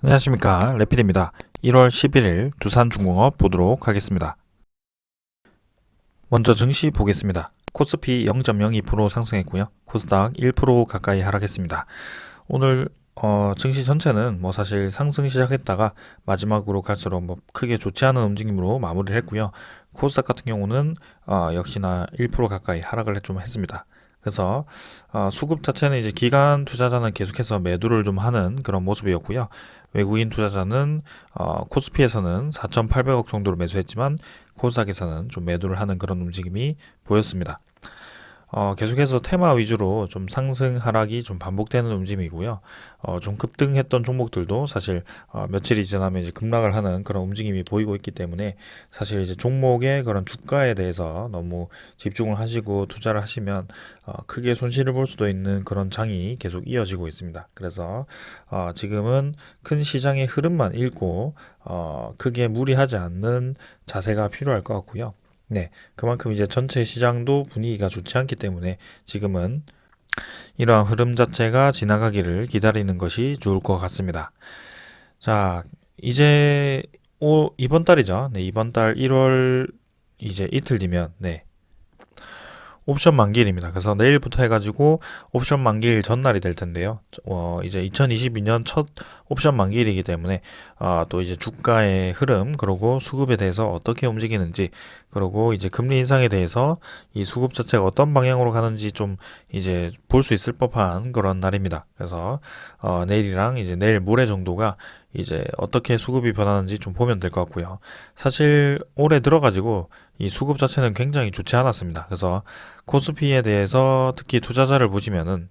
안녕하십니까, 레필입니다. 1월 11일 두산중공업 보도록 하겠습니다. 먼저 증시 보겠습니다. 코스피 0.02% 상승했고요. 코스닥 1% 가까이 하락했습니다. 오늘 증시 전체는 사실 상승 시작했다가 마지막으로 갈수록 크게 좋지 않은 움직임으로 마무리를 했고요. 코스닥 같은 경우는 역시나 1% 가까이 하락을 좀 했습니다. 그래서 수급 자체는 이제 기관 투자자는 계속해서 매도를 좀 하는 그런 모습이었고요. 외국인 투자자는 코스피에서는 4,800억 정도로 매수했지만 코스닥에서는 좀 매도를 하는 그런 움직임이 보였습니다. 계속해서 테마 위주로 좀 상승 하락이 좀 반복되는 움직임이고요. 좀 급등했던 종목들도 사실 며칠이 지나면 이제 급락을 하는 그런 움직임이 보이고 있기 때문에 사실 이제 종목의 그런 주가에 대해서 너무 집중을 하시고 투자를 하시면 크게 손실을 볼 수도 있는 그런 장이 계속 이어지고 있습니다. 그래서 지금은 큰 시장의 흐름만 읽고 크게 무리하지 않는 자세가 필요할 것 같고요. 네, 그만큼 이제 전체 시장도 분위기가 좋지 않기 때문에 지금은 이러한 흐름 자체가 지나가기를 기다리는 것이 좋을 것 같습니다. 자, 이제 이번 달이죠. 네, 이번 달 1월 이제 이틀 뒤면 옵션 만기일입니다. 그래서 내일부터 해가지고 옵션 만기일 전날이 될 텐데요. 이제 2022년 첫 옵션 만기일이기 때문에 또 이제 주가의 흐름 그리고 수급에 대해서 어떻게 움직이는지 그리고 이제 금리 인상에 대해서 이 수급 자체가 어떤 방향으로 가는지 좀 이제 볼 수 있을 법한 그런 날입니다. 그래서 내일이랑 이제 내일 모레 정도가 이제 어떻게 수급이 변하는지 좀 보면 될 것 같고요. 사실 올해 들어가지고 이 수급 자체는 굉장히 좋지 않았습니다. 그래서 코스피에 대해서 특히 투자자를 보시면은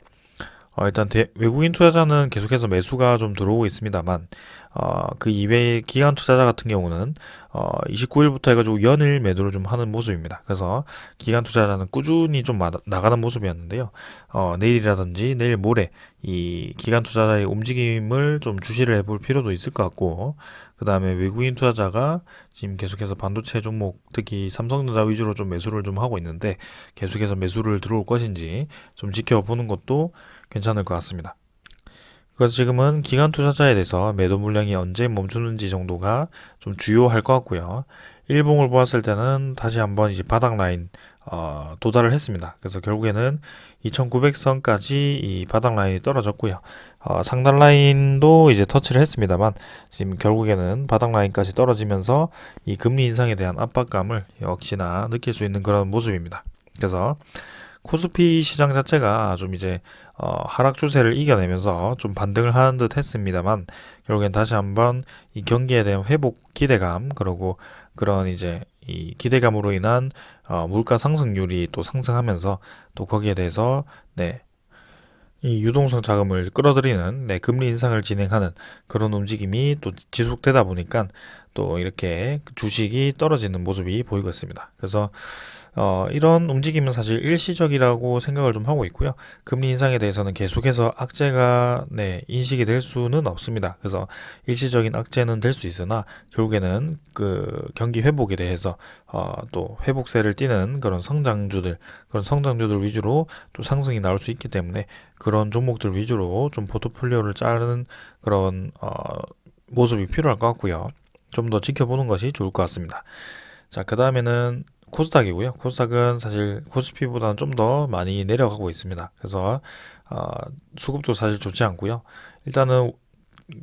일단 외국인 투자자는 계속해서 매수가 좀 들어오고 있습니다만 그 이외의 기관 투자자 같은 경우는 29일부터 해가지고 연일 매도를 좀 하는 모습입니다. 그래서 기관 투자자는 꾸준히 좀 나가는 모습이었는데요. 내일이라든지 내일 모레 이 기관 투자자의 움직임을 좀 주시를 해볼 필요도 있을 것 같고 그 다음에 외국인 투자자가 지금 계속해서 반도체 종목 특히 삼성전자 위주로 좀 매수를 좀 하고 있는데 계속해서 매수를 들어올 것인지 좀 지켜보는 것도 괜찮을 것 같습니다. 그래서 지금은 기관 투자자에 대해서 매도 물량이 언제 멈추는지 정도가 좀 주요할 것 같고요. 일봉을 보았을 때는 다시 한번 이제 바닥 라인 도달을 했습니다. 그래서 결국에는 2,900선까지 이 바닥 라인이 떨어졌고요. 상단 라인도 이제 터치를 했습니다만 지금 결국에는 바닥 라인까지 떨어지면서 이 금리 인상에 대한 압박감을 역시나 느낄 수 있는 그런 모습입니다. 그래서 코스피 시장 자체가 좀 이제 하락 추세를 이겨내면서 좀 반등을 하는 듯 했습니다만 결국엔 다시 한번 이 경기에 대한 회복 기대감 그리고 그런 이제 이 기대감으로 인한 물가 상승률이 또 상승하면서 또 거기에 대해서 이 유동성 자금을 끌어들이는 금리 인상을 진행하는 그런 움직임이 또 지속되다 보니까 또 이렇게 주식이 떨어지는 모습이 보이고 있습니다. 그래서 이런 움직임은 사실 일시적이라고 생각을 좀 하고 있고요. 금리 인상에 대해서는 계속해서 악재가 인식이 될 수는 없습니다. 그래서 일시적인 악재는 될 수 있으나 결국에는 그 경기 회복에 대해서 또 회복세를 띠는 그런 성장주들 위주로 또 상승이 나올 수 있기 때문에 그런 종목들 위주로 좀 포트폴리오를 자르는 그런 모습이 필요할 것 같고요. 좀 더 지켜보는 것이 좋을 것 같습니다. 자, 그 다음에는 코스닥이고요. 코스닥은 사실 코스피보다는 좀 더 많이 내려가고 있습니다. 그래서 수급도 사실 좋지 않고요. 일단은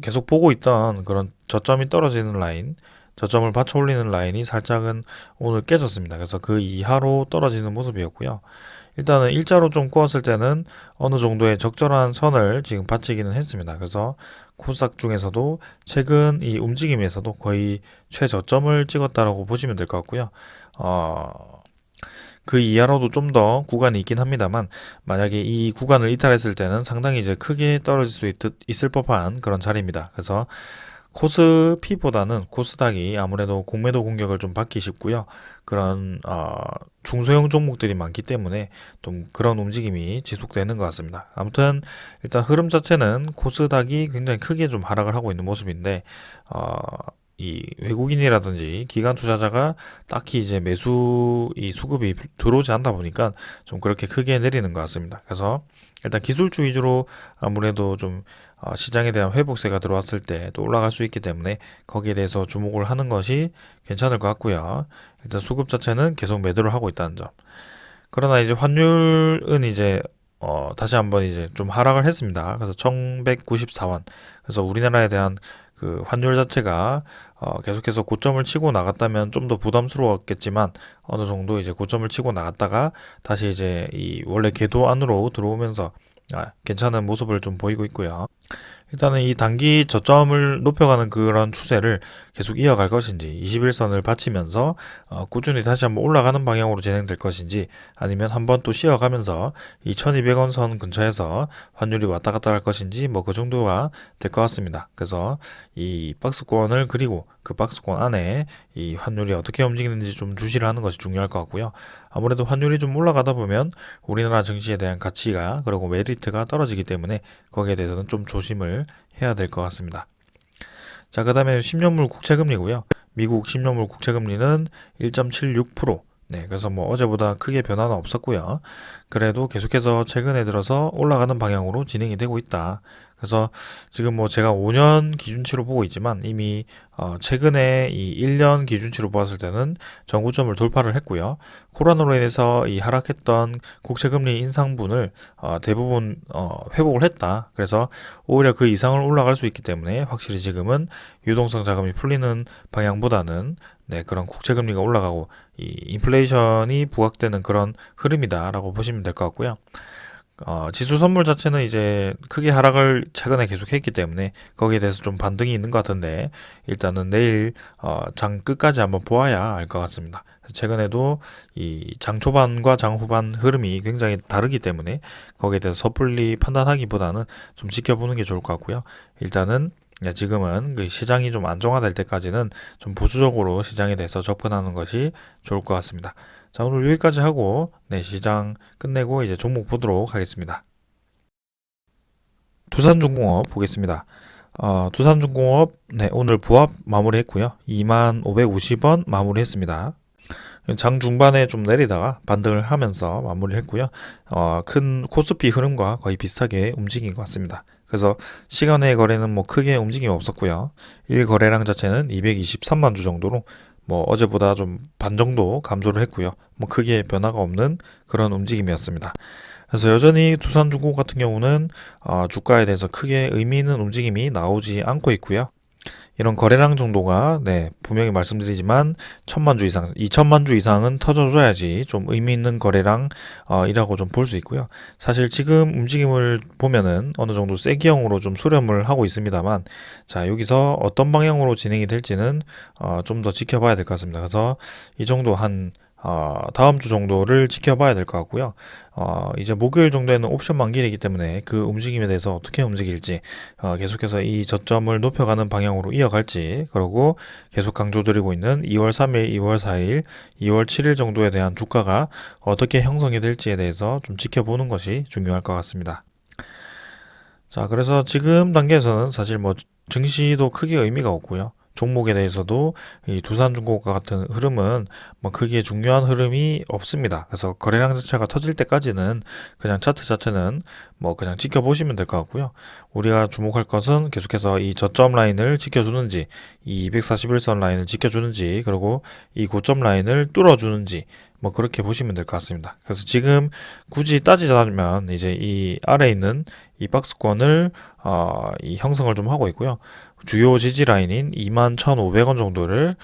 계속 보고 있던 그런 저점이 떨어지는 라인, 저점을 받쳐 올리는 라인이 살짝은 오늘 깨졌습니다. 그래서 그 이하로 떨어지는 모습이었고요. 일단은 일자로 좀 꾸었을 때는 어느 정도의 적절한 선을 지금 받치기는 했습니다. 그래서 코스닥 중에서도 최근 이 움직임에서도 거의 최저점을 찍었다라고 보시면 될 것 같고요. 그 이하로도 좀 더 구간이 있긴 합니다만 만약에 이 구간을 이탈했을 때는 상당히 이제 크게 떨어질 수 있을 법한 그런 자리입니다. 그래서 코스피보다는 코스닥이 아무래도 공매도 공격을 좀 받기 쉽고요. 그런 중소형 종목들이 많기 때문에 좀 그런 움직임이 지속되는 것 같습니다. 아무튼 일단 흐름 자체는 코스닥이 굉장히 크게 좀 하락을 하고 있는 모습인데 이 외국인이라든지 기관 투자자가 딱히 이제 이 수급이 들어오지 않다 보니까 좀 그렇게 크게 내리는 것 같습니다. 그래서 일단 기술주 위주로 아무래도 좀 시장에 대한 회복세가 들어왔을 때 또 올라갈 수 있기 때문에 거기에 대해서 주목을 하는 것이 괜찮을 것 같고요. 일단 수급 자체는 계속 매도를 하고 있다는 점. 그러나 이제 환율은 이제 다시 한번 이제 좀 하락을 했습니다. 그래서 1194원. 그래서 우리나라에 대한 그 환율 자체가 계속해서 고점을 치고 나갔다면 좀 더 부담스러웠겠지만 어느 정도 이제 고점을 치고 나갔다가 다시 이제 이 원래 궤도 안으로 들어오면서 괜찮은 모습을 좀 보이고 있고요. 일단은 이 단기 저점을 높여가는 그런 추세를 계속 이어갈 것인지 21선을 받치면서 꾸준히 다시 한번 올라가는 방향으로 진행될 것인지 아니면 한번 또 쉬어가면서 이 1200원 선 근처에서 환율이 왔다 갔다 할 것인지 뭐 그 정도가 될 것 같습니다. 그래서 이 박스권을 그리고 그 박스권 안에 이 환율이 어떻게 움직이는지 좀 주시를 하는 것이 중요할 것 같고요. 아무래도 환율이 좀 올라가다 보면 우리나라 증시에 대한 가치가 그리고 메리트가 떨어지기 때문에 거기에 대해서는 좀 조심을 해야 될 것 같습니다. 자, 그 다음에 10년물 국채금리고요. 미국 10년물 국채금리는 1.76%. 네, 그래서 뭐 어제보다 크게 변화는 없었고요. 그래도 계속해서 최근에 들어서 올라가는 방향으로 진행이 되고 있다. 그래서 지금 뭐 제가 5년 기준치로 보고 있지만 이미 최근에 이 1년 기준치로 보았을 때는 전고점을 돌파를 했고요. 코로나로 인해서 이 하락했던 국채금리 인상분을 대부분 회복을 했다. 그래서 오히려 그 이상을 올라갈 수 있기 때문에 확실히 지금은 유동성 자금이 풀리는 방향보다는 네, 그런 국채금리가 올라가고 이 인플레이션이 부각되는 그런 흐름이다라고 보시면 될 것 같고요. 지수 선물 자체는 이제 크게 하락을 최근에 계속 했기 때문에 거기에 대해서 좀 반등이 있는 것 같은데 일단은 내일 장 끝까지 한번 보아야 알 것 같습니다. 최근에도 이 장 초반과 장 후반 흐름이 굉장히 다르기 때문에 거기에 대해서 섣불리 판단하기보다는 좀 지켜보는 게 좋을 것 같고요. 일단은 지금은 그 시장이 좀 안정화될 때까지는 좀 보수적으로 시장에 대해서 접근하는 것이 좋을 것 같습니다. 자, 오늘 여기까지 하고 네, 시장 끝내고 이제 종목 보도록 하겠습니다. 두산중공업 보겠습니다. 두산중공업 네, 오늘 부합 마무리했고요. 2550원 마무리했습니다. 장 중반에 좀 내리다가 반등을 하면서 마무리했고요. 큰 코스피 흐름과 거의 비슷하게 움직인 것 같습니다. 그래서 시간의 거래는 뭐 크게 움직임이 없었고요. 1거래량 자체는 223만 주 정도로 뭐 어제보다 좀 반 정도 감소를 했고요. 뭐 크게 변화가 없는 그런 움직임이었습니다. 그래서 여전히 두산중공업 같은 경우는 주가에 대해서 크게 의미 있는 움직임이 나오지 않고 있고요. 이런 거래량 정도가 네, 분명히 말씀드리지만 1000만 주 이상, 2000만 주 이상은 터져줘야지 좀 의미 있는 거래량 이라고 좀 볼 수 있고요. 사실 지금 움직임을 보면은 어느 정도 세기형으로 좀 수렴을 하고 있습니다만 자, 여기서 어떤 방향으로 진행이 될지는 좀 더 지켜봐야 될 것 같습니다. 그래서 이 정도 한 다음 주 정도를 지켜봐야 될 것 같고요. 이제 목요일 정도에는 옵션 만기이기 때문에 그 움직임에 대해서 어떻게 움직일지, 계속해서 이 저점을 높여가는 방향으로 이어갈지, 그리고 계속 강조드리고 있는 2월 3일, 2월 4일, 2월 7일 정도에 대한 주가가 어떻게 형성이 될지에 대해서 좀 지켜보는 것이 중요할 것 같습니다. 자, 그래서 지금 단계에서는 사실 뭐 증시도 크게 의미가 없고요. 종목에 대해서도 이 두산중공업과 같은 흐름은 뭐 크게 중요한 흐름이 없습니다. 그래서 거래량 자체가 터질 때까지는 그냥 차트 자체는 뭐 그냥 지켜보시면 될 것 같고요. 우리가 주목할 것은 계속해서 이 저점 라인을 지켜주는지, 이 241선 라인을 지켜주는지, 그리고 이 고점 라인을 뚫어주는지, 뭐 그렇게 보시면 될 것 같습니다. 그래서 지금 굳이 따지자면 이제 이 아래에 있는 이 박스권을 이 형성을 좀 하고 있고요. 주요 지지 라인인 21,500원 정도를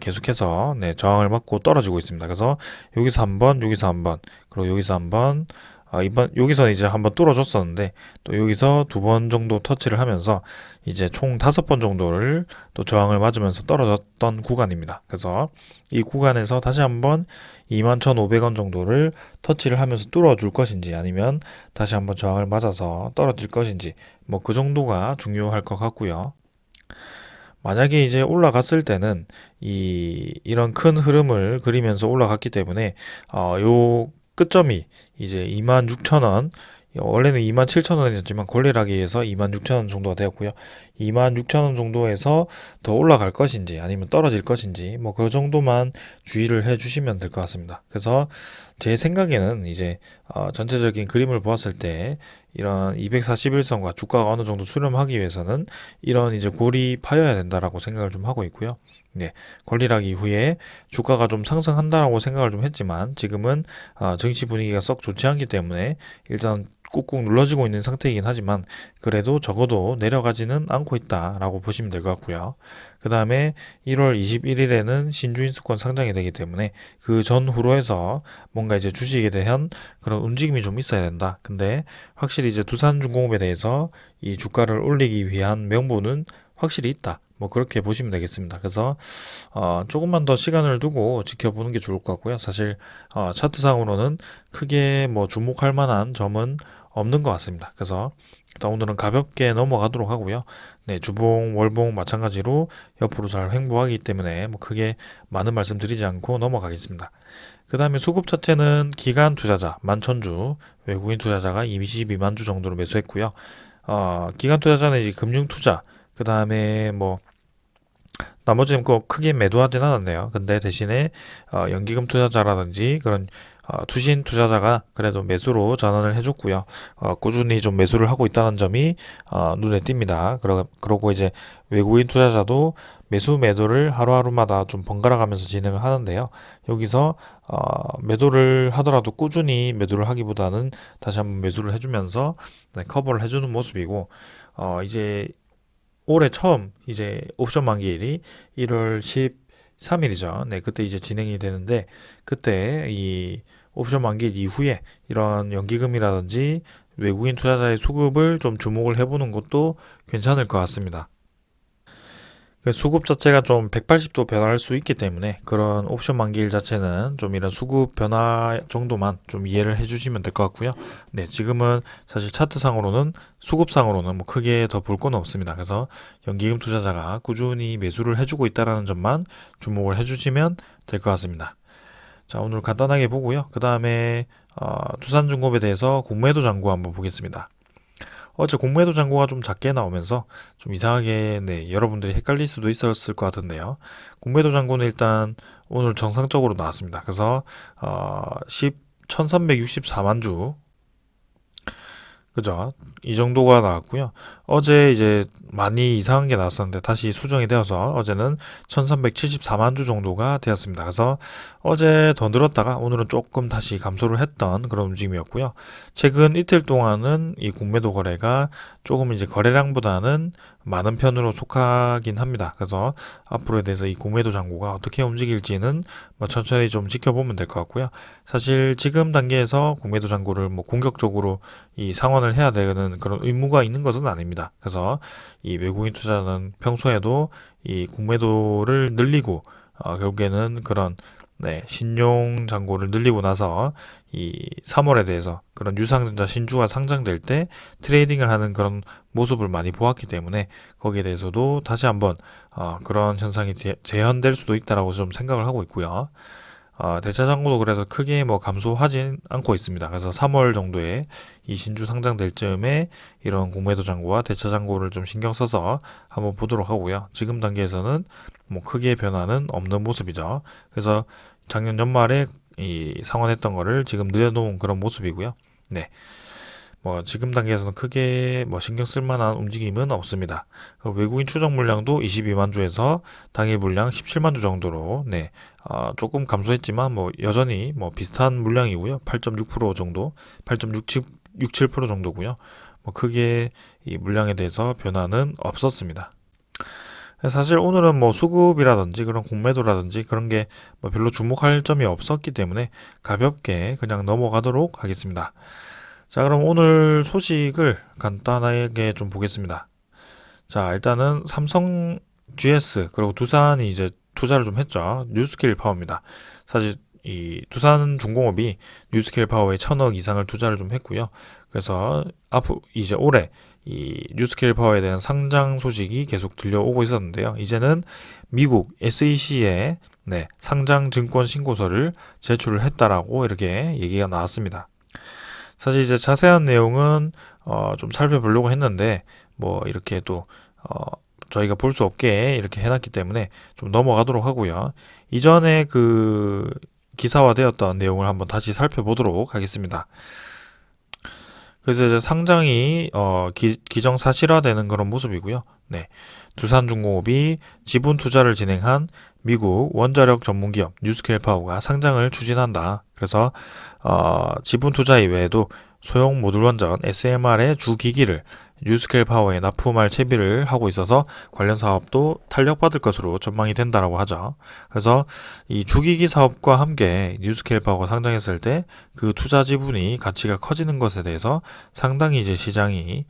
계속해서 네, 저항을 받고 떨어지고 있습니다. 그래서 여기서 한번, 여기서 한번, 그리고 여기서 한번, 이번 여기서 이제 한번 뚫어줬었는데 또 여기서 두 번 정도 터치를 하면서 이제 총 5번 정도를 또 저항을 맞으면서 떨어졌던 구간입니다. 그래서 이 구간에서 다시 한번 21,500원 정도를 터치를 하면서 뚫어줄 것인지 아니면 다시 한번 저항을 맞아서 떨어질 것인지 뭐 그 정도가 중요할 것 같고요. 만약에 이제 올라갔을 때는 이런 큰 흐름을 그리면서 올라갔기 때문에 요 끝점이 이제 26,000원, 원래는 27,000원이었지만 권리락에 의해서 26,000원 정도가 되었고요. 26,000원 정도에서 더 올라갈 것인지 아니면 떨어질 것인지 뭐 그 정도만 주의를 해 주시면 될 것 같습니다. 그래서 제 생각에는 이제 전체적인 그림을 보았을 때 이런 241선과 주가가 어느 정도 수렴하기 위해서는 이런 이제 골이 파여야 된다라고 생각을 좀 하고 있고요. 네, 권리락 이후에 주가가 좀 상승한다라고 생각을 좀 했지만 지금은 증시 분위기가 썩 좋지 않기 때문에 일단 꾹꾹 눌러지고 있는 상태이긴 하지만 그래도 적어도 내려가지는 않고 있다라고 보시면 될 것 같고요. 그 다음에 1월 21일에는 신주인수권 상장이 되기 때문에 그 전후로 해서 뭔가 이제 주식에 대한 그런 움직임이 좀 있어야 된다. 근데 확실히 이제 두산중공업에 대해서 이 주가를 올리기 위한 명분은 확실히 있다. 뭐 그렇게 보시면 되겠습니다. 그래서 조금만 더 시간을 두고 지켜보는 게 좋을 것 같고요. 사실 차트상으로는 크게 뭐 주목할 만한 점은 없는 것 같습니다. 그래서 일단 오늘은 가볍게 넘어가도록 하고요. 네, 주봉, 월봉 마찬가지로 옆으로 잘 횡보하기 때문에 뭐 크게 많은 말씀 드리지 않고 넘어가겠습니다. 그 다음에 수급 자체는 기간 투자자 11,000주, 외국인 투자자가 22만 주 정도로 매수했고요. 기간 투자자는 이제 금융 투자, 그 다음에 뭐 나머지는 꼭 크게 매도하진 않았네요. 근데 대신에 연기금 투자자라든지 그런 투신 투자자가 그래도 매수로 전환을 해줬고요. 꾸준히 좀 매수를 하고 있다는 점이 눈에 띕니다. 그러고 이제 외국인 투자자도 매수 매도를 하루하루마다 좀 번갈아 가면서 진행을 하는데요. 여기서 매도를 하더라도 꾸준히 매도를 하기보다는 다시 한번 매수를 해주면서 네, 커버를 해주는 모습이고 이제 올해 처음 이제 옵션 만기일이 1월 13일이죠. 네, 그때 이제 진행이 되는데 그때 이 옵션 만기일 이후에 이런 연기금이라든지 외국인 투자자의 수급을 좀 주목을 해보는 것도 괜찮을 것 같습니다. 그 수급 자체가 좀 180도 변화할 수 있기 때문에 그런 옵션 만기일 자체는 좀 이런 수급 변화 정도만 좀 이해를 해주시면 될 것 같고요. 네, 지금은 사실 차트상으로는 수급상으로는 뭐 크게 더 볼 건 없습니다. 그래서 연기금 투자자가 꾸준히 매수를 해주고 있다는 점만 주목을 해주시면 될 것 같습니다. 자, 오늘 간단하게 보고요. 그 다음에 두산중공업에 대해서 공매도 잔고 한번 보겠습니다. 어제 공매도 잔고가 좀 작게 나오면서 좀 이상하게 네, 여러분들이 헷갈릴 수도 있었을 것 같은데요. 공매도 잔고는 일단 오늘 정상적으로 나왔습니다. 그래서 1364만 주 그죠? 이 정도가 나왔고요. 어제 이제 많이 이상한 게 나왔었는데 다시 수정이 되어서 어제는 1374만 주 정도가 되었습니다. 그래서 어제 더 늘었다가 오늘은 조금 다시 감소를 했던 그런 움직임이었고요. 최근 이틀 동안은 이 공매도 거래가 조금 이제 거래량보다는 많은 편으로 속하긴 합니다. 그래서 앞으로에 대해서 이 공매도 잔고가 어떻게 움직일지는 뭐 천천히 좀 지켜보면 될 것 같고요. 사실 지금 단계에서 공매도 잔고를 뭐 공격적으로 이 상환을 해야 되는 그런 의무가 있는 것은 아닙니다. 그래서 이 외국인 투자는 평소에도 이 공매도를 늘리고 결국에는 그런 네, 신용 잔고를 늘리고 나서 이 3월에 대해서 그런 유상증자 신주가 상장될 때 트레이딩을 하는 그런 모습을 많이 보았기 때문에 거기에 대해서도 다시 한번 그런 현상이 재현될 수도 있다라고 좀 생각을 하고 있고요. 대차 잔고도 그래서 크게 뭐 감소하진 않고 있습니다. 그래서 3월 정도에 이 신주 상장될 즈음에 이런 공매도 잔고와 대차 잔고를 좀 신경 써서 한번 보도록 하고요. 지금 단계에서는 뭐 크게 변화는 없는 모습이죠. 그래서 작년 연말에 이 상환했던 거를 지금 늘려놓은 그런 모습이고요. 네. 뭐 지금 단계에서는 크게 뭐 신경 쓸 만한 움직임은 없습니다. 외국인 추정 물량도 22만 주에서 당일 물량 17만 주 정도로 네, 조금 감소했지만 뭐 여전히 뭐 비슷한 물량이고요. 8.6% 정도, 8.67% 정도고요. 뭐 크게 이 물량에 대해서 변화는 없었습니다. 사실 오늘은 뭐 수급이라든지 그런 공매도라든지 그런 게 뭐 별로 주목할 점이 없었기 때문에 가볍게 그냥 넘어가도록 하겠습니다. 자, 그럼 오늘 소식을 간단하게 좀 보겠습니다. 자, 일단은 삼성 GS 그리고 두산이 이제 투자를 좀 했죠. 뉴스케일 파워입니다. 사실 이 두산중공업이 뉴스케일 파워에 1,000억 이상을 투자를 좀 했고요. 그래서 앞으로 이제 올해 이 뉴스케일 파워에 대한 상장 소식이 계속 들려오고 있었는데요. 이제는 미국 SEC에 상장 증권 신고서를 제출을 했다라고 이렇게 얘기가 나왔습니다. 사실 이제 자세한 내용은 좀 살펴보려고 했는데 뭐 이렇게 또 저희가 볼 수 없게 이렇게 해놨기 때문에 좀 넘어가도록 하고요. 이전에 그 기사화되었던 내용을 한번 다시 살펴보도록 하겠습니다. 그래서 이제 상장이 기정사실화되는 그런 모습이고요. 두산중공업이 지분 투자를 진행한 미국 원자력 전문기업 뉴스케일 파워가 상장을 추진한다. 그래서 지분 투자 이외에도 소형 모듈 원전 SMR의 주 기기를 뉴스케일 파워에 납품할 채비를 하고 있어서 관련 사업도 탄력받을 것으로 전망이 된다라고 하죠. 그래서 이 주기기 사업과 함께 뉴스케일 파워가 상장했을 때 그 투자 지분이 가치가 커지는 것에 대해서 상당히 이제 시장이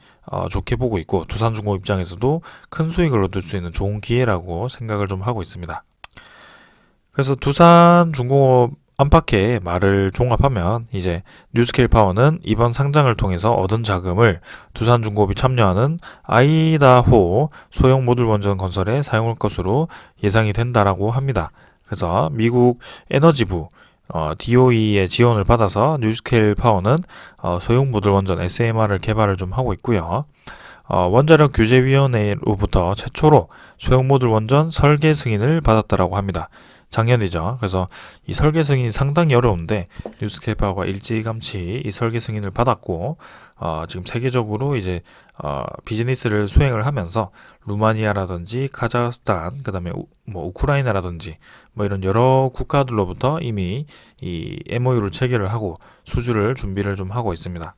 좋게 보고 있고 두산중공업 입장에서도 큰 수익을 얻을 수 있는 좋은 기회라고 생각을 좀 하고 있습니다. 그래서 두산중공업 안팎의 말을 종합하면 이제 뉴스케일 파워는 이번 상장을 통해서 얻은 자금을 두산중공업이 참여하는 아이다호 소형 모듈 원전 건설에 사용할 것으로 예상이 된다라고 합니다. 그래서 미국 에너지부 DOE의 지원을 받아서 뉴스케일 파워는 소형 모듈 원전 SMR을 개발을 좀 하고 있고요. 원자력 규제위원회로부터 최초로 소형 모듈 원전 설계 승인을 받았다라고 합니다. 작년이죠. 그래서 이 설계 승인이 상당히 어려운데 뉴스케일 파워가 일찌감치 이 설계 승인을 받았고 지금 세계적으로 이제 비즈니스를 수행을 하면서 루마니아라든지 카자흐스탄, 그다음에 뭐 우크라이나라든지 뭐 이런 여러 국가들로부터 이미 이 MOU를 체결을 하고 수주를 준비를 좀 하고 있습니다.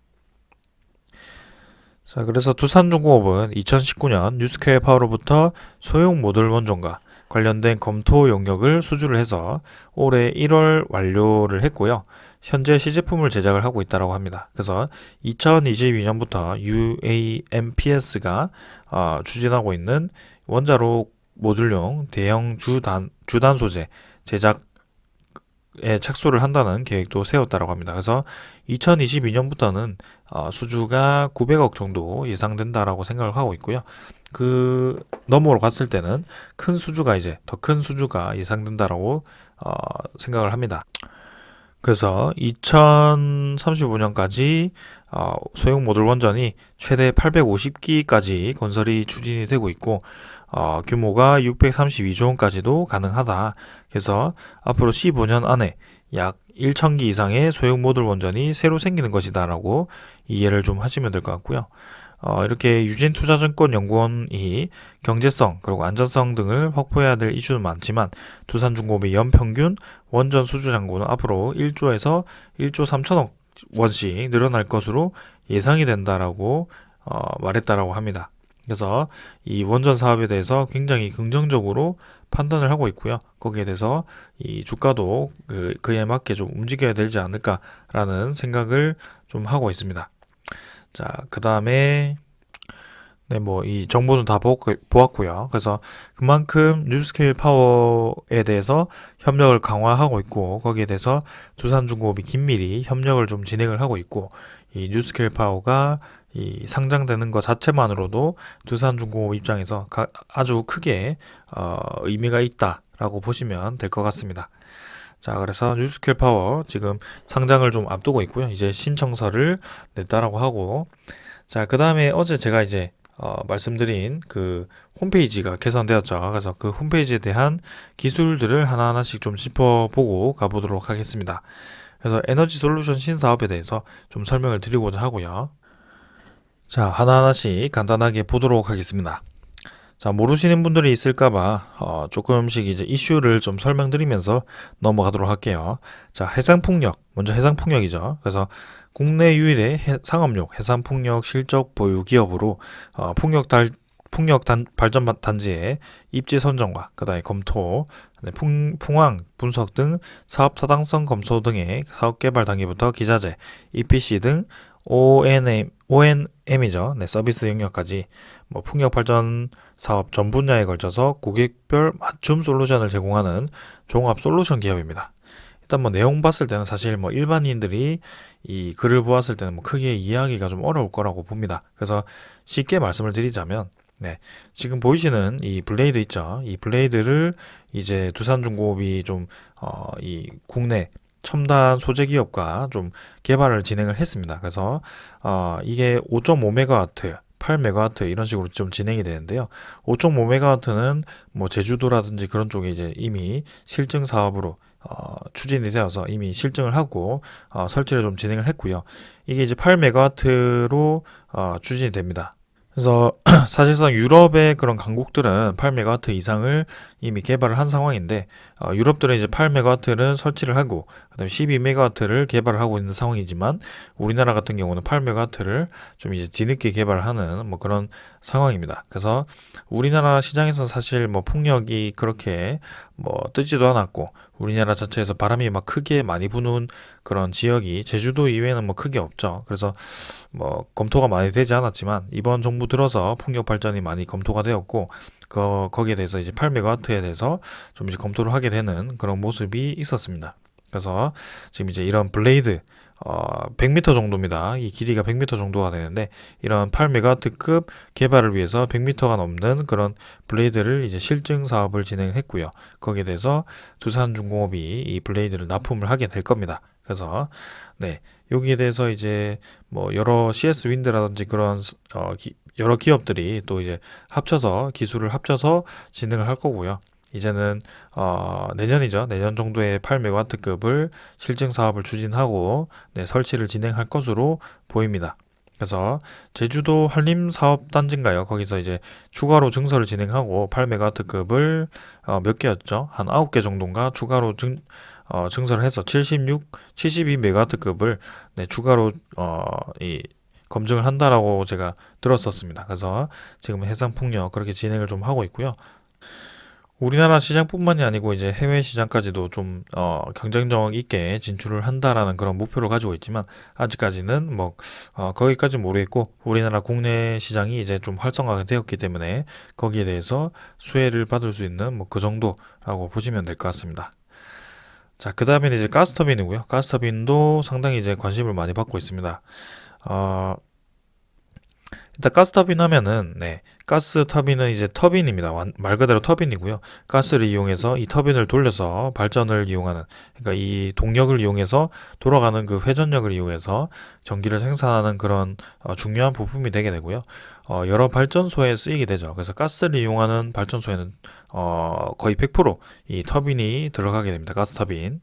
자, 그래서 두산중공업은 2019년 뉴스케일 파워로부터 소형 모듈 원전과 관련된 검토 용역을 수주를 해서 올해 1월 완료를 했고요. 현재 시제품을 제작을 하고 있다고 합니다. 그래서 2022년부터 UAMPS가 추진하고 있는 원자로 모듈용 대형 주단 소재 제작에 착수를 한다는 계획도 세웠다고 합니다. 그래서 2022년부터는 수주가 900억 정도 예상된다라고 생각을 하고 있고요. 그 너머로 갔을 때는 큰 수주가 이제 더 큰 수주가 예상된다라고 생각을 합니다. 그래서 2035년까지 소형 모듈 원전이 최대 850기까지 건설이 추진이 되고 있고 규모가 632조 원까지도 가능하다. 그래서 앞으로 15년 안에 약 1,000기 이상의 소형 모듈 원전이 새로 생기는 것이다라고 이해를 좀 하시면 될 것 같고요. 이렇게 유진투자증권연구원이 경제성 그리고 안전성 등을 확보해야 될 이슈는 많지만 두산중공업의 연평균 원전 수주 잔고는 앞으로 1조에서 1조 3천억 원씩 늘어날 것으로 예상이 된다라고 말했다라고 합니다. 그래서 이 원전 사업에 대해서 굉장히 긍정적으로 판단을 하고 있고요. 거기에 대해서 이 주가도 그에 맞게 좀 움직여야 되지 않을까라는 생각을 좀 하고 있습니다. 자, 그 다음에 뭐 이 정보는 다 보았고요. 그래서 그만큼 뉴스케일 파워에 대해서 협력을 강화하고 있고 거기에 대해서 두산중공업이 긴밀히 협력을 좀 진행을 하고 있고 이 뉴스케일 파워가 이 상장되는 것 자체만으로도 두산중공업 입장에서 아주 크게 의미가 있다라고 보시면 될 것 같습니다. 자, 그래서 뉴스케일 파워 지금 상장을 좀 앞두고 있고요. 이제 신청서를 냈다라고 하고, 자, 그 다음에 어제 제가 이제 말씀드린 그 홈페이지가 개선되었죠. 그래서 그 홈페이지에 대한 기술들을 하나하나씩 좀 짚어보고 가보도록 하겠습니다. 그래서 에너지 솔루션 신사업에 대해서 좀 설명을 드리고자 하고요. 자, 하나하나씩 간단하게 보도록 하겠습니다. 자, 모르시는 분들이 있을까봐 조금씩 이제 이슈를 좀 설명드리면서 넘어가도록 할게요. 자, 해상풍력, 먼저 해상풍력이죠. 그래서 국내 유일의 상업용 해상풍력 실적 보유 기업으로 풍력 발전 단지의 입지 선정과 그다음에 검토, 풍황 분석 등 사업 타당성 검토 등의 사업 개발 단계부터 기자재, EPC 등 ONM이죠. 서비스 영역까지 뭐 풍력 발전 사업 전 분야에 걸쳐서 고객별 맞춤 솔루션을 제공하는 종합 솔루션 기업입니다. 일단 뭐 내용 봤을 때는 사실 뭐 일반인들이 이 글을 보았을 때는 뭐 크게 이해하기가 좀 어려울 거라고 봅니다. 그래서 쉽게 말씀을 드리자면, 네, 지금 보이시는 이 블레이드 있죠? 이 블레이드를 이제 두산중공업이 좀, 이 국내 첨단 소재 기업과 좀 개발을 진행을 했습니다. 그래서, 이게 5.5메가와트, 8메가와트 이런 식으로 좀 진행이 되는데요. 5.5메가와트는 뭐 제주도라든지 그런 쪽에 이제 이미 실증 사업으로 추진이 되어서 이미 실증을 하고 설치를 좀 진행을 했고요. 이게 이제 8메가와트로 추진이 됩니다. 그래서 사실상 유럽의 그런 강국들은 8메가와트 이상을 이미 개발을 한 상황인데 유럽들은 이제 8메가와트를 설치를 하고 그다음에 12메가와트를 개발을 하고 있는 상황이지만 우리나라 같은 경우는 8메가와트를 좀 이제 뒤늦게 개발하는 뭐 그런 상황입니다. 그래서 우리나라 시장에서 사실 뭐 풍력이 그렇게 뭐 뜨지도 않았고 우리나라 자체에서 바람이 막 크게 많이 부는 그런 지역이 제주도 이외에는 뭐 크게 없죠. 그래서 뭐 검토가 많이 되지 않았지만 이번 정부 들어서 풍력 발전이 많이 검토가 되었고 거기에 대해서 이제 8메가와트에 대해서 좀 이제 검토를 하게 되는 그런 모습이 있었습니다. 그래서 지금 이제 이런 블레이드 100m 정도입니다. 이 길이가 100m 정도가 되는데 이런 8메가와트급 개발을 위해서 100m가 넘는 그런 블레이드를 이제 실증 사업을 진행했고요. 거기에 대해서 두산중공업이 이 블레이드를 납품을 하게 될 겁니다. 그래서 네, 여기에 대해서 이제 뭐 여러 CS 윈드라든지 그런 여러 기업들이 또 이제 합쳐서 기술을 합쳐서 진행을 할 거고요. 이제는 내년이죠. 내년 정도에 8메가와트급을 실증 사업을 추진하고 네, 설치를 진행할 것으로 보입니다. 그래서 제주도 한림 사업 단지인가요? 거기서 이제 추가로 증설을 진행하고 8메가와트급을 몇 개였죠? 한 9개 정도인가 추가로 증설을 해서 72메가와트급을 네, 추가로 이 검증을 한다라고 제가 들었었습니다. 그래서 지금 해상풍력 그렇게 진행을 좀 하고 있고요. 우리나라 시장뿐만이 아니고 이제 해외 시장까지도 좀 경쟁력 있게 진출을 한다라는 그런 목표를 가지고 있지만 아직까지는 뭐 거기까지 모르겠고 우리나라 국내 시장이 이제 좀 활성화가 되었기 때문에 거기에 대해서 수혜를 받을 수 있는 뭐 그 정도라고 보시면 될 것 같습니다. 자, 그 다음에는 이제 가스터빈이고요. 가스터빈도 상당히 이제 관심을 많이 받고 있습니다. 어, 일단 가스터빈 하면은 네, 가스 터빈은 이제 터빈입니다. 말 그대로 터빈이고요. 가스를 이용해서 이 터빈을 돌려서 발전을 이용하는 그러니까 이 동력을 이용해서 돌아가는 그 회전력을 이용해서 전기를 생산하는 그런 중요한 부품이 되게 되고요. 여러 발전소에 쓰이게 되죠. 그래서 가스를 이용하는 발전소에는 거의 100%이 터빈이 들어가게 됩니다. 가스 터빈.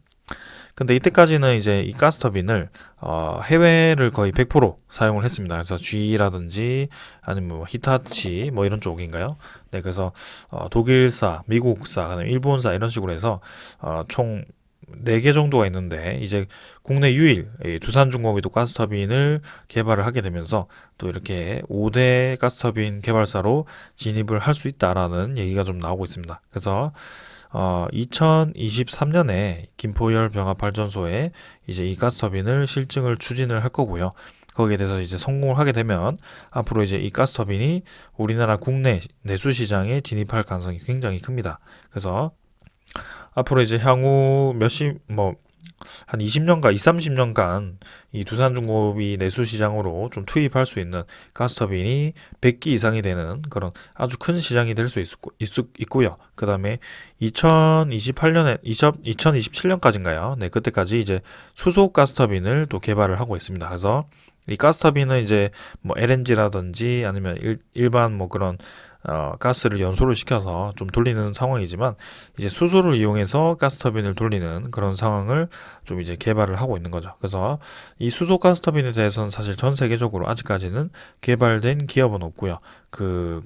근데 이때까지는 이제 이 가스터빈을 해외를 거의 100% 사용을 했습니다. 그래서 GE라든지 아니면 뭐 히타치 뭐 이런 쪽인가요? 네, 그래서 독일사, 미국사, 그다음에 일본사 이런 식으로 해서 총 4개 정도가 있는데 이제 국내 유일 이 두산중공업이 또 가스터빈을 개발을 하게 되면서 또 이렇게 5대 가스터빈 개발사로 진입을 할 수 있다라는 얘기가 좀 나오고 있습니다. 그래서 2023년에 김포열 병합발전소에 이제 이 가스터빈을 실증을 추진을 할 거고요. 거기에 대해서 이제 성공을 하게 되면 앞으로 이제 이 가스터빈이 우리나라 국내 내수 시장에 진입할 가능성이 굉장히 큽니다. 그래서 앞으로 이제 향후 한 20년간, 20, 30년간 이 두산중공업이 내수 시장으로 좀 투입할 수 있는 가스터빈이 100기 이상이 되는 그런 아주 큰 시장이 될 수 있고요. 그 다음에 2027년까지인가요? 네, 그때까지 이제 수소 가스터빈을 또 개발을 하고 있습니다. 그래서 이 가스터빈은 이제 뭐 LNG라든지 아니면 일반 뭐 그런 가스를 연소를 시켜서 좀 돌리는 상황이지만 이제 수소를 이용해서 가스터빈을 돌리는 그런 상황을 좀 이제 개발을 하고 있는 거죠. 그래서 이 수소 가스터빈에 대해서는 사실 전 세계적으로 아직까지는 개발된 기업은 없고요. 그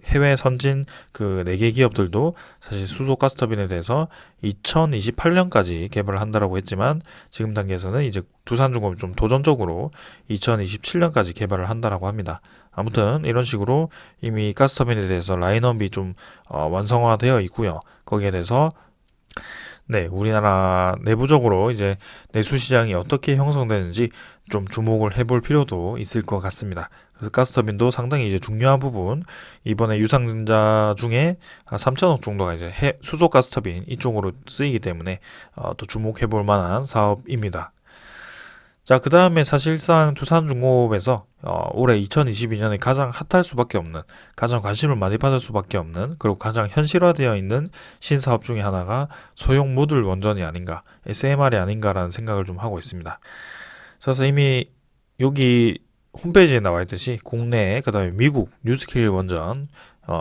해외 선진 그 4개 기업들도 사실 수소 가스터빈에 대해서 2028년까지 개발을 한다라고 했지만 지금 단계에서는 이제 두산중공업이 좀 도전적으로 2027년까지 개발을 한다라고 합니다. 아무튼 이런 식으로 이미 가스터빈에 대해서 라인업이 좀 완성화되어 있고요. 거기에 대해서 네, 우리나라 내부적으로 이제 내수 시장이 어떻게 형성되는지 좀 주목을 해볼 필요도 있을 것 같습니다. 그래서 가스터빈도 상당히 이제 중요한 부분, 이번에 유상증자 중에 3천억 정도가 이제 수소 가스터빈 이쪽으로 쓰이기 때문에 또 주목해 볼 만한 사업입니다. 자, 그 다음에 사실상 두산중공업에서 올해 2022년에 가장 핫할 수밖에 없는, 가장 관심을 많이 받을 수밖에 없는, 그리고 가장 현실화되어 있는 신사업 중에 하나가 소형 모듈 원전이 아닌가, SMR이 아닌가라는 생각을 좀 하고 있습니다. 그래서 이미 여기 홈페이지에 나와 있듯이 국내, 그 다음에 미국 뉴스킬 원전,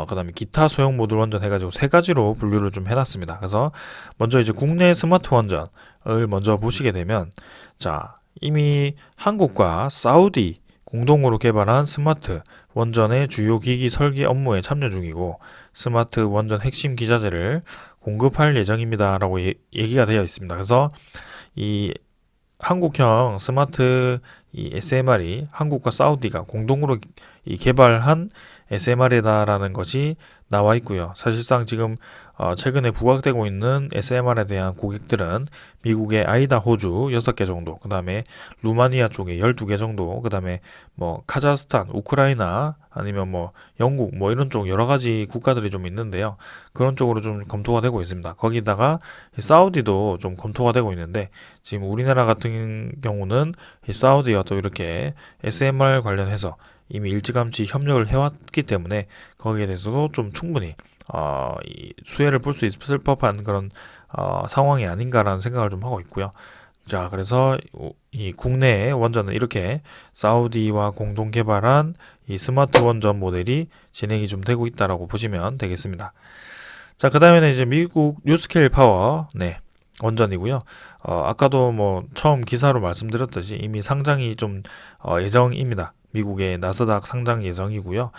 그 다음에 기타 소형 모듈 원전 해가지고 세 가지로 분류를 좀 해놨습니다. 그래서 먼저 이제 국내 스마트 원전을 먼저 보시게 되면, 자, 이미 한국과 사우디 공동으로 개발한 스마트 원전의 주요 기기 설계 업무에 참여 중이고, 스마트 원전 핵심 기자재를 공급할 예정입니다라고 얘기가 되어 있습니다. 그래서 이 한국형 스마트 이 SMR이 한국과 사우디가 공동으로 이 개발한 SMR이다라는 것이 나와 있고요. 사실상 지금 최근에 부각되고 있는 SMR에 대한 고객들은 미국의 아이다호주 6개 정도, 그 다음에 루마니아 쪽에 12개 정도, 그 다음에 뭐 카자흐스탄, 우크라이나, 아니면 뭐 영국, 뭐 이런 쪽 여러 가지 국가들이 좀 있는데요. 그런 쪽으로 좀 검토가 되고 있습니다. 거기다가 사우디도 좀 검토가 되고 있는데, 지금 우리나라 같은 경우는 이 사우디와 또 이렇게 SMR 관련해서 이미 일찌감치 협력을 해왔기 때문에 거기에 대해서도 좀 충분히 이 수혜를 볼 수 있을 법한 그런 상황이 아닌가라는 생각을 좀 하고 있고요. 자, 그래서 이 국내의 원전은 이렇게 사우디와 공동 개발한 이 스마트 원전 모델이 진행이 좀 되고 있다라고 보시면 되겠습니다. 자, 그 다음에는 이제 미국 뉴스케일 파워, 네, 원전이고요. 아까도 뭐 처음 기사로 말씀드렸듯이 이미 상장이 좀 예정입니다. 미국의 나스닥 상장 예정이고요.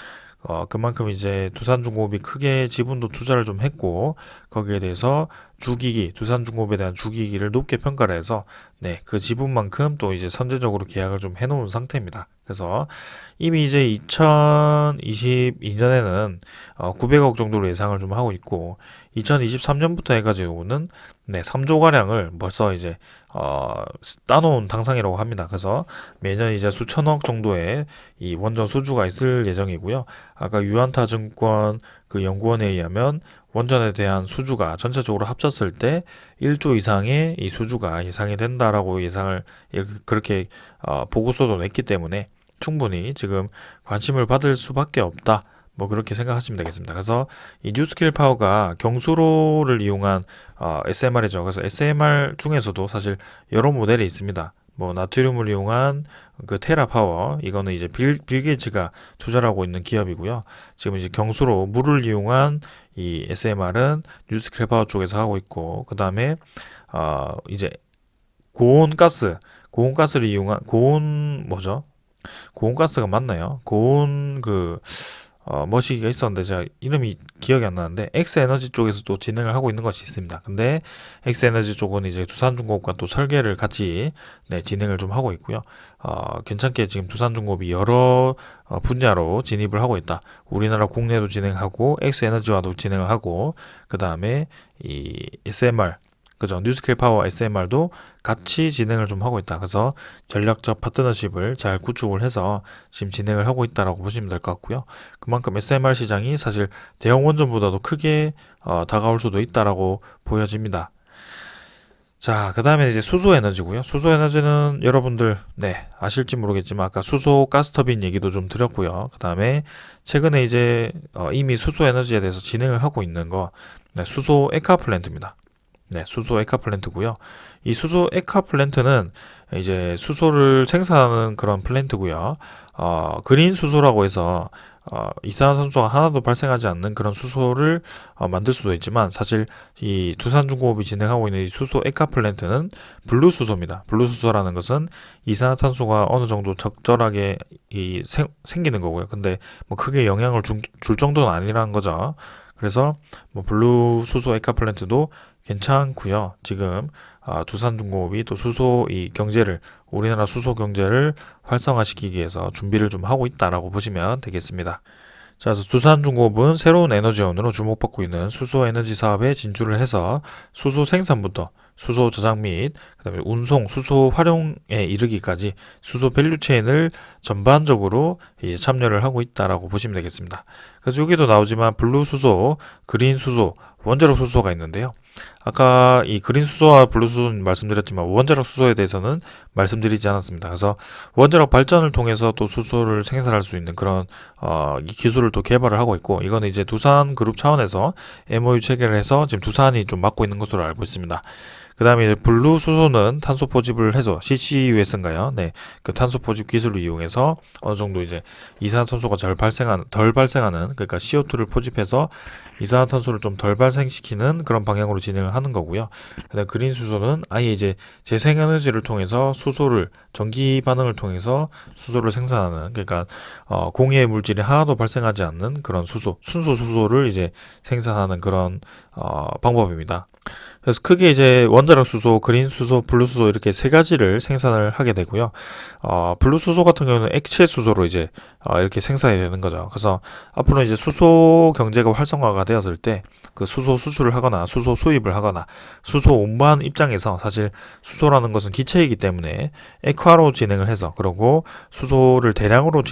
그만큼 이제 두산중공업이 크게 지분도 투자를 좀 했고, 거기에 대해서 주기기, 두산중공업에 대한 주기기를 높게 평가를 해서, 네, 그 지분만큼 또 이제 선제적으로 계약을 좀 해놓은 상태입니다. 그래서 이미 이제 2022년에는 900억 정도로 예상을 좀 하고 있고, 2023년부터 해가지고는 네, 3조가량을 벌써 이제 따놓은 당상이라고 합니다. 그래서 매년 이제 수천억 정도의 이 원전 수주가 있을 예정이고요. 아까 유안타 증권 그 연구원에 의하면 원전에 대한 수주가 전체적으로 합쳤을 때 1조 이상의 이 수주가 예상이 된다라고 예상을 그렇게 보고서도 냈기 때문에 충분히 지금 관심을 받을 수밖에 없다. 뭐 그렇게 생각하시면 되겠습니다. 그래서 이 뉴스킬 파워가 경수로를 이용한 SMR이죠. 그래서 SMR 중에서도 사실 여러 모델이 있습니다. 뭐 나트륨을 이용한 그 테라 파워, 이거는 이제 빌 게이츠가 투자를 하고 있는 기업이고요. 지금 이제 경수로 물을 이용한 이 SMR은 뉴스킬 파워 쪽에서 하고 있고, 그 다음에 이제 고온가스를 이용한 고온가스가 맞나요? 머시기가 있었는데 제가 이름이 기억이 안 나는데 엑스에너지 쪽에서도 진행을 하고 있는 것이 있습니다. 근데 엑스에너지 쪽은 이제 두산중공업과 또 설계를 같이 네, 진행을 좀 하고 있고요. 괜찮게 지금 두산중공업이 여러 분야로 진입을 하고 있다. 우리나라 국내도 진행하고 엑스에너지와도 진행을 하고, 그 다음에 이 SMR, 그죠? 뉴스케일 파워 SMR도 같이 진행을 좀 하고 있다. 그래서 전략적 파트너십을 잘 구축을 해서 지금 진행을 하고 있다라고 보시면 될 것 같고요. 그만큼 SMR 시장이 사실 대형 원전보다도 크게 다가올 수도 있다라고 보여집니다. 자, 그 다음에 이제 수소에너지고요. 수소에너지는 여러분들 네, 아실지 모르겠지만 아까 수소 가스터빈 얘기도 좀 드렸고요. 그 다음에 최근에 이제 이미 수소에너지에 대해서 진행을 하고 있는 거 네, 수소 에카 플랜트입니다. 네, 수소 에카 플랜트고요. 이 수소 에카 플랜트는 이제 수소를 생산하는 그런 플랜트고요. 그린 수소라고 해서 이산화탄소가 하나도 발생하지 않는 그런 수소를 만들 수도 있지만, 사실 이 두산중공업이 진행하고 있는 이 수소 에카 플랜트는 블루 수소입니다. 블루 수소라는 것은 이산화탄소가 어느 정도 적절하게 생기는 거고요. 근데 뭐 크게 영향을 줄 정도는 아니라는 거죠. 그래서 뭐 블루 수소 에카 플랜트도 괜찮고요. 지금 두산중공업이 또 수소 이 경제를, 우리나라 수소 경제를 활성화시키기 위해서 준비를 좀 하고 있다라고 보시면 되겠습니다. 자, 그래서 두산중공업은 새로운 에너지원으로 주목받고 있는 수소 에너지 사업에 진출을 해서 수소 생산부터 수소 저장 및 그다음에 운송, 수소 활용에 이르기까지 수소 밸류체인을 전반적으로 이제 참여를 하고 있다라고 보시면 되겠습니다. 그래서 여기도 나오지만 블루 수소, 그린 수소, 원자력 수소가 있는데요. 아까 이 그린 수소와 블루 수소는 말씀드렸지만 원자력 수소에 대해서는 말씀드리지 않았습니다. 그래서 원자력 발전을 통해서 또 수소를 생산할 수 있는 그런 이 기술을 또 개발을 하고 있고, 이거는 이제 두산 그룹 차원에서 MOU 체결을 해서 지금 두산이 좀 맡고 있는 것으로 알고 있습니다. 그 다음에 이제 블루 수소는 탄소 포집을 해서 CCUS인가요? 네, 그 탄소 포집 기술을 이용해서 어느 정도 이제 이산화탄소가 덜 발생하는, 그러니까 CO2를 포집해서 이산화탄소를 좀 덜 발생시키는 그런 방향으로 진행을 하는 거고요. 그다음 그린 수소는 아예 이제 재생에너지를 통해서 수소를 전기 반응을 통해서 수소를 생산하는, 그러니까 공해 물질이 하나도 발생하지 않는 그런 수소, 순수 수소를 이제 생산하는 그런 방법입니다. 그래서 크게 이제 원자력 수소, 그린 수소, 블루 수소 이렇게 세 가지를 생산을 하게 되고요. 블루 수소 같은 경우는 액체 수소로 이제 이렇게 생산이 되는 거죠. 그래서 앞으로 이제 수소 경제가 활성화가 되었을 때 그 수소 수출을 하거나 수소 수입을 하거나 수소 운반 입장에서 사실 수소라는 것은 기체이기 때문에 액화로 진행을 해서, 그리고 수소를 대량으로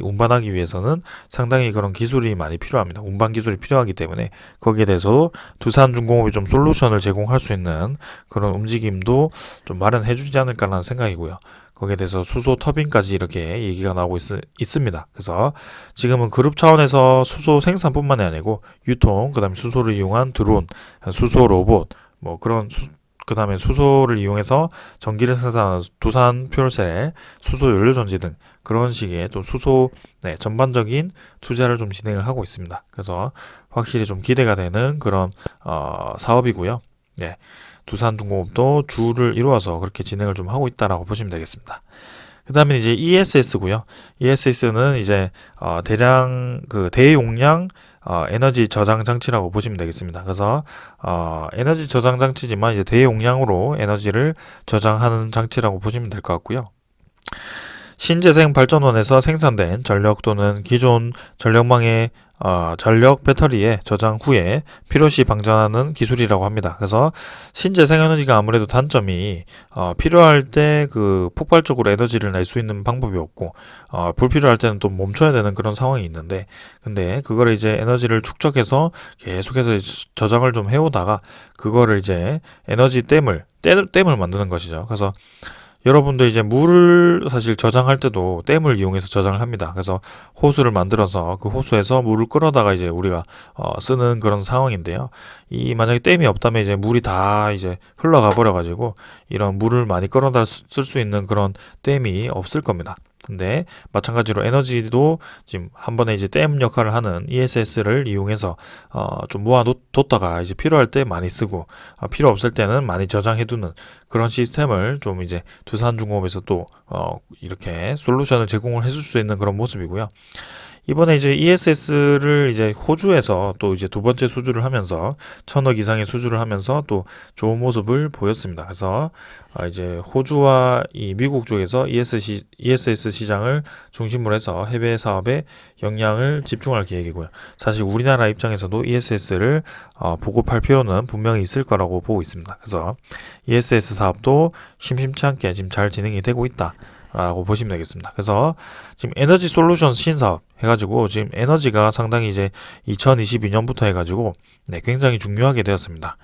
운반하기 위해서는 상당히 그런 기술이 많이 필요합니다. 운반 기술이 필요하기 때문에 거기에 대해서 두산중공업이 좀 솔루션을 제공할 수 있는 그런 움직임도 좀 마련해 주지 않을까라는 생각이고요. 거기에 대해서 수소 터빈까지 이렇게 얘기가 나오고 있습니다. 그래서 지금은 그룹 차원에서 수소 생산뿐만이 아니고 유통, 그 다음에 수소를 이용한 드론, 수소 로봇, 뭐 그런 그 다음에 수소를 이용해서 전기를 생산하는 두산 퓨얼셀, 수소 연료 전지 등 그런 식의 또 수소 전반적인 투자를 좀 진행을 하고 있습니다. 그래서 확실히 좀 기대가 되는 그런 사업이고요. 네. 두산중공업도 주를 이루어서 그렇게 진행을 좀 하고 있다라고 보시면 되겠습니다. 그 다음에 이제 ESS고요. ESS는 이제 대량 그 대용량 에너지 저장 장치라고 보시면 되겠습니다. 그래서 에너지 저장 장치지만 이제 대용량으로 에너지를 저장하는 장치라고 보시면 될 것 같고요. 신재생 발전원에서 생산된 전력 또는 기존 전력망의 전력 배터리에 저장 후에 필요시 방전하는 기술이라고 합니다. 그래서 신재생 에너지가 아무래도 단점이 필요할 때 그 폭발적으로 에너지를 낼 수 있는 방법이 없고, 불필요할 때는 또 멈춰야 되는 그런 상황이 있는데, 근데 그거를 이제 에너지를 축적해서 계속해서 저장을 좀 해오다가 그거를 이제 댐을 만드는 것이죠. 그래서 여러분들 이제 물을 사실 저장할 때도 댐을 이용해서 저장을 합니다. 그래서 호수를 만들어서 그 호수에서 물을 끌어다가 이제 우리가 쓰는 그런 상황인데요. 만약에 댐이 없다면 이제 물이 다 이제 흘러가 버려가지고 이런 물을 많이 끌어다 쓸 수 있는 그런 댐이 없을 겁니다. 근데 마찬가지로 에너지도 지금 한 번에 이제 댐 역할을 하는 ESS를 이용해서 좀 모아뒀다가 이제 필요할 때 많이 쓰고 필요 없을 때는 많이 저장해두는 그런 시스템을 좀 이제 두산중공업에서 또 이렇게 솔루션을 제공을 해줄 수 있는 그런 모습이고요. 이번에 이제 ESS를 이제 호주에서 또 이제 두 번째 수주를 하면서 1,000억 이상의 수주를 하면서 또 좋은 모습을 보였습니다. 그래서 이제 호주와 이 미국 쪽에서 ESS 시장을 중심으로 해서 해외 사업에 역량을 집중할 계획이고요. 사실 우리나라 입장에서도 ESS를 보급할 필요는 분명히 있을 거라고 보고 있습니다. 그래서 ESS 사업도 심심치 않게 지금 잘 진행이 되고 있다 라고 보시면 되겠습니다. 그래서 지금 에너지 솔루션 신사업 해가지고 지금 에너지가 상당히 이제 2022년부터 해가지고 굉장히 중요하게 되었습니다.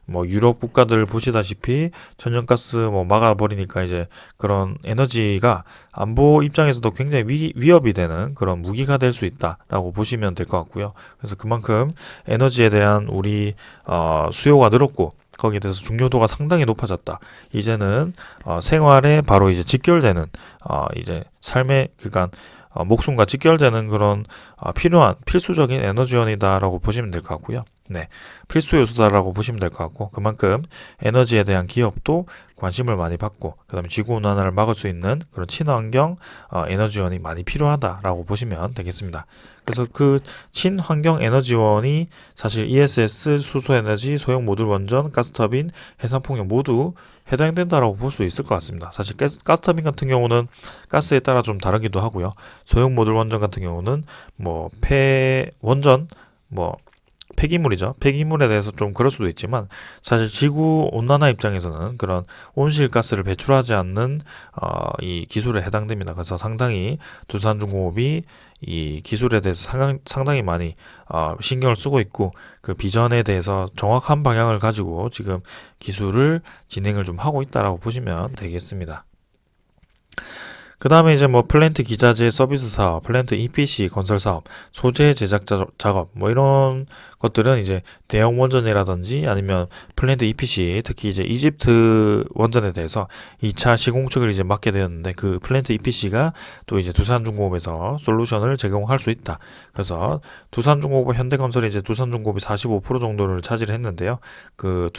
뭐 유럽 국가들 보시다시피 천연가스 뭐 막아버리니까 이제 그런 에너지가 안보 입장에서도 굉장히 위협이 되는 그런 무기가 될 수 있다라고 보시면 될 것 같고요. 그래서 그만큼 에너지에 대한 우리 수요가 늘었고 거기에 대해서 중요도가 상당히 높아졌다. 이제는 생활에 바로 이제 직결되는 이제 삶의 그간 목숨과 직결되는 그런 필요한 필수적인 에너지원이다라고 보시면 될 것 같고요. 네, 필수 요소다라고 보시면 될 것 같고 그만큼 에너지에 대한 기업도 관심을 많이 받고 그다음에 지구 온난화를 막을 수 있는 그런 친환경 에너지원이 많이 필요하다라고 보시면 되겠습니다. 그래서 그 친환경 에너지원이 사실 ESS, 수소에너지, 소형 모듈 원전, 가스터빈, 해상풍력 모두 해당된다라고 볼 수 있을 것 같습니다. 사실 가스터빈 같은 경우는 가스에 따라 좀 다르기도 하고요. 소형 모듈 원전 같은 경우는 뭐 원전 뭐 폐기물이죠. 폐기물에 대해서 좀 그럴 수도 있지만 사실 지구 온난화 입장에서는 그런 온실가스를 배출하지 않는 이 기술에 해당됩니다. 그래서 상당히 두산중공업이 이 기술에 대해서 상당히 많이 신경을 쓰고 있고 그 비전에 대해서 정확한 방향을 가지고 지금 기술을 진행을 좀 하고 있다라고 보시면 되겠습니다. 그 다음에 이제 뭐 플랜트 기자재 서비스 사업, 플랜트 EPC 건설 사업, 소재 제작 작업 뭐 이런 것들은 이제 대형 원전이라든지 아니면 플랜트 EPC 특히 이제 이집트 원전에 대해서 2차 시공축을 이제 맡게 되었는데 그 플랜트 EPC가 또 이제 두산중공업에서 솔루션을 제공할 수 있다. 그래서 두산중공업과 현대건설이 이제 두산중공업이 45% 정도를 차지했는데요. 그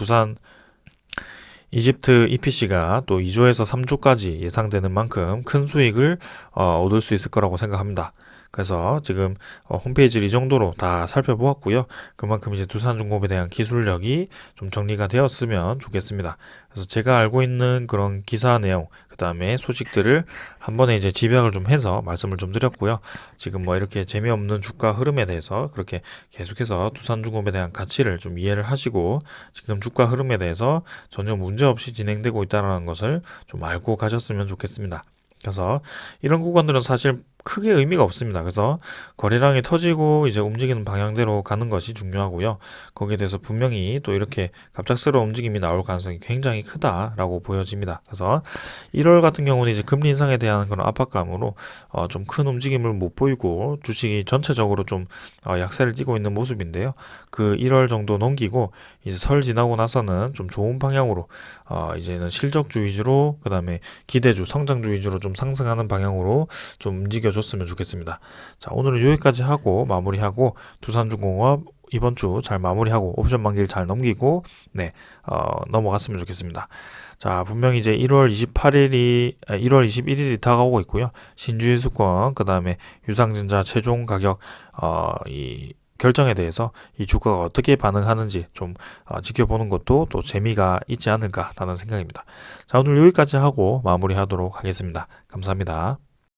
이집트 EPC가 또 2조에서 3조까지 예상되는 만큼 큰 수익을 얻을 수 있을 거라고 생각합니다. 그래서 지금 홈페이지를 이 정도로 다 살펴보았고요. 그만큼 이제 두산중공업에 대한 기술력이 좀 정리가 되었으면 좋겠습니다. 그래서 제가 알고 있는 그런 기사 내용, 그 다음에 소식들을 한 번에 이제 집약을 좀 해서 말씀을 좀 드렸고요. 지금 뭐 이렇게 재미없는 주가 흐름에 대해서 그렇게 계속해서 두산중공업에 대한 가치를 좀 이해를 하시고 지금 주가 흐름에 대해서 전혀 문제 없이 진행되고 있다는 것을 좀 알고 가셨으면 좋겠습니다. 그래서 이런 구간들은 사실 크게 의미가 없습니다. 그래서 거래량이 터지고 이제 움직이는 방향대로 가는 것이 중요하고요. 거기에 대해서 분명히 또 이렇게 갑작스러운 움직임이 나올 가능성이 굉장히 크다라고 보여집니다. 그래서 1월 같은 경우는 이제 금리 인상에 대한 그런 압박감으로 좀 큰 움직임을 못 보이고 주식이 전체적으로 좀 약세를 띠고 있는 모습인데요. 그 1월 정도 넘기고 이제 설 지나고 나서는 좀 좋은 방향으로 이제는 실적주 위주로 그다음에 기대주, 성장주 위주로 좀 상승하는 방향으로 좀 움직여줬으면 좋겠습니다. 자, 오늘은 여기까지 하고 마무리하고 두산중공업 이번 주 잘 마무리하고 옵션 만기를 잘 넘기고 넘어갔으면 좋겠습니다. 자, 분명히 이제 1월 21일이 다가오고 있고요. 신주일수권 그다음에 유상증자 최종 가격 이 결정에 대해서 이 주가가 어떻게 반응하는지 좀 지켜보는 것도 또 재미가 있지 않을까라는 생각입니다. 자, 오늘 여기까지 하고 마무리하도록 하겠습니다. 감사합니다.